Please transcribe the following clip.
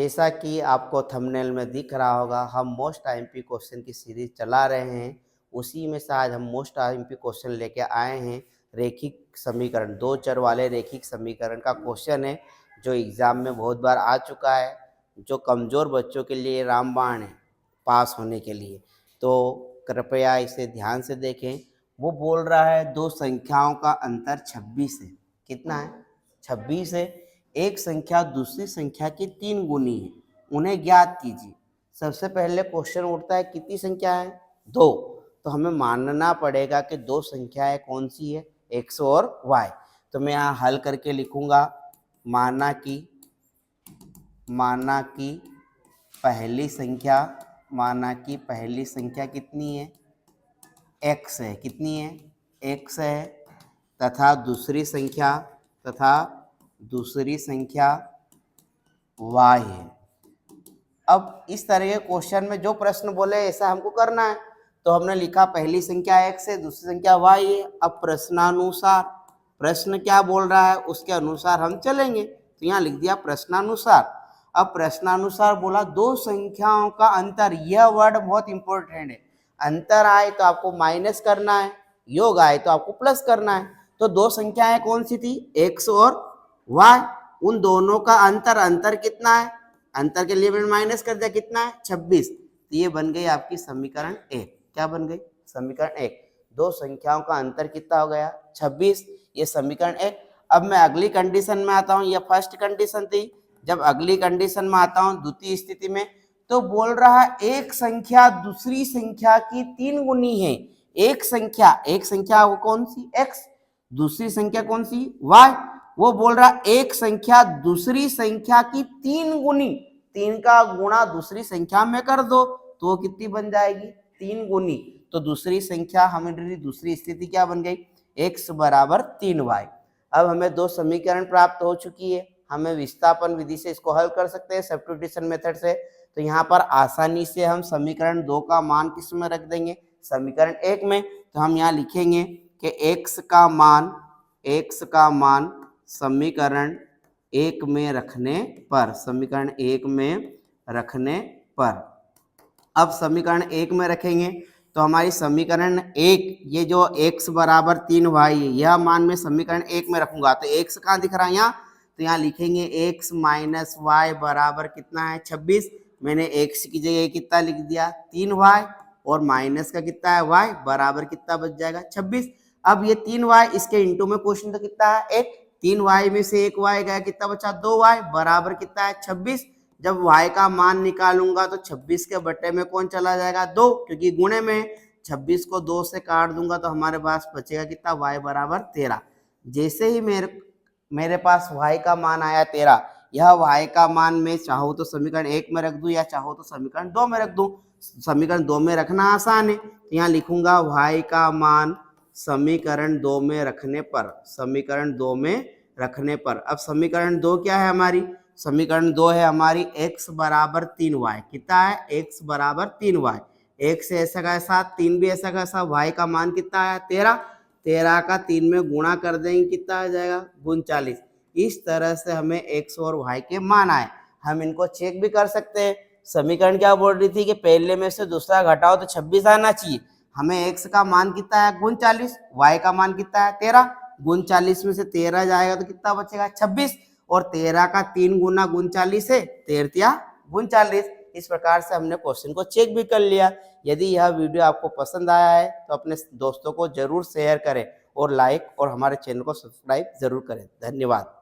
जैसा कि आपको थंबनेल में दिख रहा होगा, हम मोस्ट आईएमपी क्वेश्चन की सीरीज चला रहे हैं। उसी में से आज हम मोस्ट आईएमपी क्वेश्चन लेके आए हैं। रेखिक समीकरण, दो चर वाले रेखिक समीकरण का क्वेश्चन है जो एग्जाम में बहुत बार आ चुका है, जो कमज़ोर बच्चों के लिए रामबाण है पास होने के लिए। तो कृपया इसे ध्यान से देखें। वो बोल रहा है दो संख्याओं का अंतर 26 है। कितना है? 26 है। एक संख्या दूसरी संख्या की 3 गुनी है, उन्हें ज्ञात कीजिए। सबसे पहले क्वेश्चन उठता है कितनी संख्या है? 2। तो हमें मानना पड़ेगा कि दो संख्याएं कौन सी है? x और y। तो मैं यहाँ हल करके लिखूंगा, माना कि पहली संख्या कितनी है? x है। कितनी है? x है। तथा दूसरी संख्या y है। अब इस तरह के क्वेश्चन में जो प्रश्न बोले ऐसा हमको करना है। तो हमने लिखा पहली संख्या x है, दूसरी संख्या y है। अब प्रश्नानुसार, प्रश्न क्या बोल रहा है उसके अनुसार हम चलेंगे। तो यहाँ लिख दिया प्रश्नानुसार। अब प्रश्नानुसार बोला दो संख्याओं का अंतर, यह वर्ड बहुत इंपॉर्टेंट है। अंतर आए तो आपको माइनस करना है, योग आए तो आपको प्लस करना है। तो दो संख्याएं कौन सी थी? x और y। उन दोनों का अंतर कितना है? अंतर के लिए मैंने माइनस कर दिया, कितना है? 26। तो ये बन गई आपकी समीकरण 1। क्या बन गई? समीकरण 1। दो संख्याओं का अंतर कितना हो गया? 26। ये समीकरण 1। अब मैं अगली कंडीशन में आता हूँ। ये फर्स्ट कंडीशन थी। जब अगली कंडीशन में आता हूँ, द्वितीय स्थिति में, तो बोल रहा है एक संख्या दूसरी संख्या की 3 गुनी है। एक संख्या वो कौन सी? x। दूसरी संख्या कौन सी? y। वो बोल रहा एक संख्या दूसरी संख्या की 3 गुनी, 3 का गुणा दूसरी संख्या में कर दो तो वो कितनी बन जाएगी? 3 गुनी। तो दूसरी संख्या हमारी दूसरी स्थिति क्या बन गई? x बराबर 3y। अब हमें दो समीकरण प्राप्त हो चुकी है। हमें विस्थापन विधि से इसको हल कर सकते हैं, सब्स्टिट्यूशन मेथड से। तो यहाँ पर आसानी से हम समीकरण 2 का मान किस में रख देंगे? समीकरण 1 में। तो हम यहाँ लिखेंगे कि x का मान समीकरण 1 में रखने पर, अब समीकरण 1 में रखेंगे तो हमारी समीकरण 1, ये जो x बराबर 3y है, यह मान मैं समीकरण 1 में रखूंगा। तो x कहाँ दिख रहा है? यहाँ। तो यहाँ लिखेंगे x माइनस y बराबर कितना है? 26। मैंने x की जगह कितना लिख दिया? 3y। और माइनस का कितना है? y बराबर कितना बच जाएगा? 26। अब ये 3y इसके इंटू में क्वेश्चन तो कितना है? 1। 3y में से 1y गया, कितना बचा? 2y बराबर कितना है? 26। जब y का मान निकालूंगा तो 26 के बटे में कौन चला जाएगा? 2, क्योंकि गुणे में 26 को 2 से काट दूंगा तो हमारे पास बचेगा कितना? y बराबर 13। जैसे ही मेरे पास y का मान आया 13, यह y का मान मैं चाहूँ तो समीकरण 1 में रख दूं या चाहूँ तो समीकरण 2 में रख दूं। समीकरण 2 में रखना आसान है। तो यहाँ लिखूंगा y का मान समीकरण 2 में रखने पर, अब समीकरण 2 क्या है हमारी? समीकरण 2 है हमारी x बराबर 3y। कितना है? x बराबर 3y। x ऐसा का ऐसा, 3 भी ऐसा का ऐसा। y का मान कितना आया? 13। 13 का 3 में गुणा कर देंगे, कितना आ जाएगा? 39। इस तरह से हमें x और y के मान आए। हम इनको चेक भी कर सकते हैं। समीकरण क्या बोल रही थी कि पहले में से दूसरा घटाओ तो 26 आना चाहिए। हमें x का मान कितना है? 39। y का मान कितना है? 13। 39 में से 13 जाएगा तो कितना बचेगा? 26। और 13 का 3 गुना 39 है, 13 39। इस प्रकार से हमने क्वेश्चन को चेक भी कर लिया। यदि यह वीडियो आपको पसंद आया है तो अपने दोस्तों को जरूर शेयर करें और लाइक और हमारे चैनल को सब्सक्राइब जरूर करें। धन्यवाद।